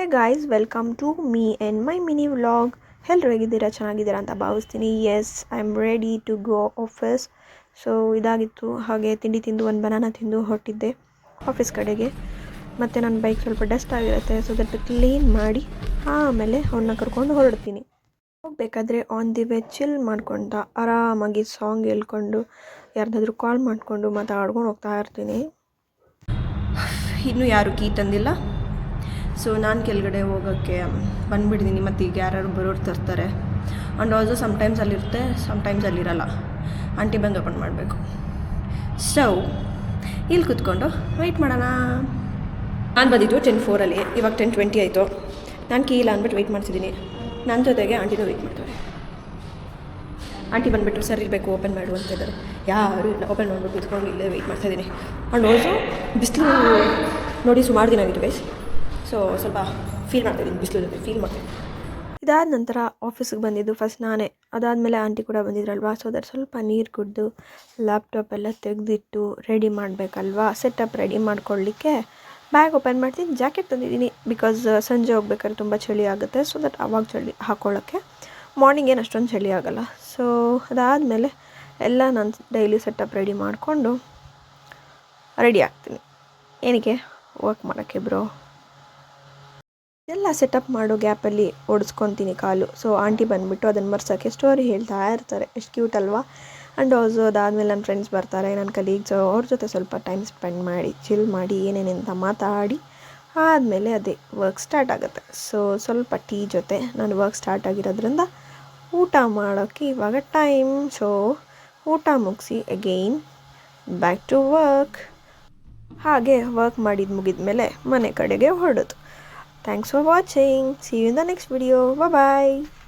Hey guys, welcome to me and my mini vlog. ಎಲ್ಲರೂ ಹೇಗಿದ್ದೀರಾ? ಚೆನ್ನಾಗಿದ್ದೀರಾ ಅಂತ ಭಾವಿಸ್ತೀನಿ. Yes, I am ready to go office. So ಇದಾಗಿತ್ತು. ಹಾಗೆ ತಿಂಡಿ ತಿಂದು ಒಂದು ಬನಾನ ತಿಂದು ಹೊರಟಿದ್ದೆ ಆಫೀಸ್ ಕಡೆಗೆ. ಮತ್ತು ನನ್ನ ಬೈಕ್ ಸ್ವಲ್ಪ ಡಸ್ಟ್ ಆಗಿರುತ್ತೆ, ಸೊ ದಟ್ ಕ್ಲೀನ್ ಮಾಡಿ ಆಮೇಲೆ ಅವನ್ನ ಕರ್ಕೊಂಡು ಹೊರಡ್ತೀನಿ. ಹೋಗಬೇಕಾದ್ರೆ ಆನ್ ದಿ ವೇ ಚಿಲ್ ಮಾಡ್ಕೊತ ಆರಾಮಾಗಿ ಸಾಂಗ್ ಹೇಳ್ಕೊಂಡು ಯಾರ್ದಾದ್ರೂ ಕಾಲ್ ಮಾಡಿಕೊಂಡು ಮಾತಾಡ್ಕೊಂಡು ಹೋಗ್ತಾ ಇರ್ತೀನಿ. ಇನ್ನೂ ಯಾರು ಕೀ ತಂದಿಲ್ಲ, ಸೊ ನಾನು ಕೆಳಗಡೆ ಹೋಗೋಕ್ಕೆ ಬಂದುಬಿಟ್ಟಿದ್ದೀನಿ. ಮತ್ತು ಈಗ ಯಾರು ಬರೋರು ತರ್ತಾರೆ. ಆ್ಯಂಡ್ ಆಲ್ಸೋ ಸಮ್ಟೈಮ್ಸ್ ಅಲ್ಲಿರುತ್ತೆ, ಸಮ್ಟೈಮ್ಸ್ ಅಲ್ಲಿರಲ್ಲ. ಆಂಟಿ ಬಂದು ಓಪನ್ ಮಾಡಬೇಕು. ಸೊ ಇಲ್ಲಿ ಕೂತ್ಕೊಂಡು ವೆಯ್ಟ್ ಮಾಡೋಣ. ನಾನು ಬಂದಿದ್ದು 10:04, ಇವಾಗ 10:20 ಆಯಿತು. ನಾನು ಕೀ ಇಲ್ಲ ಅಂದ್ಬಿಟ್ಟು ವೆಯ್ಟ್ ಮಾಡ್ತಿದ್ದೀನಿ. ನನ್ನ ಜೊತೆಗೆ ಆಂಟಿನೂ ವೆಯ್ಟ್ ಮಾಡ್ತಾರೆ. ಆಂಟಿ ಬಂದುಬಿಟ್ಟು ಸರ್ ಇರಬೇಕು, ಓಪನ್ ಮಾಡು ಅಂತ ಇದ್ದಾರೆ. ಯಾರು ಇಲ್ಲ, ಓಪನ್ ಮಾಡಿಬಿಟ್ಟು ಕೂತ್ಕೊಂಡು ಇಲ್ಲೇ ವೆಯ್ಟ್ ಮಾಡ್ತಾಯಿದ್ದೀನಿ. ಆ್ಯಂಡ್ ಆಲ್ಸೋ ಬಿಸಿಲು ನೋಡಿ ಸುಮಾರು ದಿನ ಆಗಿತ್ತು ಗೈಸ್. ಸೊ ಸ್ವಲ್ಪ ಫೀಲ್ ಮಾಡ್ತಾಯಿದ್ದೀನಿ, ಬಿಸಿಲು ಜೊತೆ ಫೀಲ್ ಮಾಡ್ತೀನಿ. ಇದಾದ ನಂತರ ಆಫೀಸಿಗೆ ಬಂದಿದ್ದು ಫಸ್ಟ್ ನಾನೇ. ಅದಾದಮೇಲೆ ಆಂಟಿ ಕೂಡ ಬಂದಿದ್ರಲ್ವಾ, ಸೊ ದಟ್ ಸ್ವಲ್ಪ ನೀರು ಕುಡಿದು ಲ್ಯಾಪ್ಟಾಪ್ ಎಲ್ಲ ತೆಗೆದಿಟ್ಟು ರೆಡಿ ಮಾಡಬೇಕಲ್ವಾ. ಸೆಟಪ್ ರೆಡಿ ಮಾಡ್ಕೊಳ್ಳಿಕ್ಕೆ ಬ್ಯಾಗ್ ಓಪನ್ ಮಾಡ್ತೀನಿ. ಜಾಕೆಟ್ ತಂದಿದ್ದೀನಿ ಬಿಕಾಸ್ ಸಂಜೆ ಹೋಗ್ಬೇಕಾದ್ರೆ ತುಂಬ ಚಳಿ ಆಗುತ್ತೆ, ಸೊ ದಟ್ ಆವಾಗ ಚಳಿ ಹಾಕ್ಕೊಳ್ಳೋಕ್ಕೆ. ಮಾರ್ನಿಂಗ್ ಏನು ಅಷ್ಟೊಂದು ಚಳಿ ಆಗೋಲ್ಲ. ಸೊ ಅದಾದಮೇಲೆ ಎಲ್ಲ ನಾನು ಡೈಲಿ ಸೆಟಪ್ ರೆಡಿ ಮಾಡಿಕೊಂಡು ರೆಡಿ ಆಗ್ತೀನಿ. ಏನಕ್ಕೆ? ವರ್ಕ್ ಮಾಡೋಕ್ಕೆ ಬ್ರೋ. ಎಲ್ಲ ಸೆಟಪ್ ಮಾಡೋ ಗ್ಯಾಪಲ್ಲಿ ಓಡಿಸ್ಕೊತೀನಿ ಕಾಲು. ಸೊ ಆಂಟಿ ಬಂದುಬಿಟ್ಟು ಅದನ್ನು ಮರ್ಸೋಕ್ಕೆ ಸ್ಟೋರಿ ಹೇಳ್ತಾ ಇರ್ತಾರೆ. ಎಷ್ಟು ಕ್ಯೂಟ್ ಅಲ್ವಾ. ಆ್ಯಂಡ್ ಆಲ್ಸೋ ಅದಾದಮೇಲೆ ನನ್ನ ಫ್ರೆಂಡ್ಸ್ ಬರ್ತಾರೆ, ನನ್ನ ಕಲೀಗ್ಸ್. ಅವ್ರ ಜೊತೆ ಸ್ವಲ್ಪ ಟೈಮ್ ಸ್ಪೆಂಡ್ ಮಾಡಿ ಚಿಲ್ ಮಾಡಿ ಏನೇನೆಂತ ಮಾತಾಡಿ ಆದಮೇಲೆ ಅದೇ ವರ್ಕ್ ಸ್ಟಾರ್ಟ್ ಆಗುತ್ತೆ. ಸೊ ಸ್ವಲ್ಪ ಟೀ ಜೊತೆ ನಾನು ವರ್ಕ್ ಸ್ಟಾರ್ಟ್ ಆಗಿರೋದ್ರಿಂದ ಊಟ ಮಾಡೋಕ್ಕೆ ಇವಾಗ ಟೈಮ್. ಸೊ ಊಟ ಮುಗಿಸಿ ಅಗೈನ್ ಬ್ಯಾಕ್ ಟು ವರ್ಕ್. ಹಾಗೆ ವರ್ಕ್ ಮಾಡಿದ್ದು ಮುಗಿದ ಮೇಲೆ ಮನೆ ಕಡೆಗೆ ಹೊರಡೋದು. Thanks for watching. See you in the next video. Bye bye.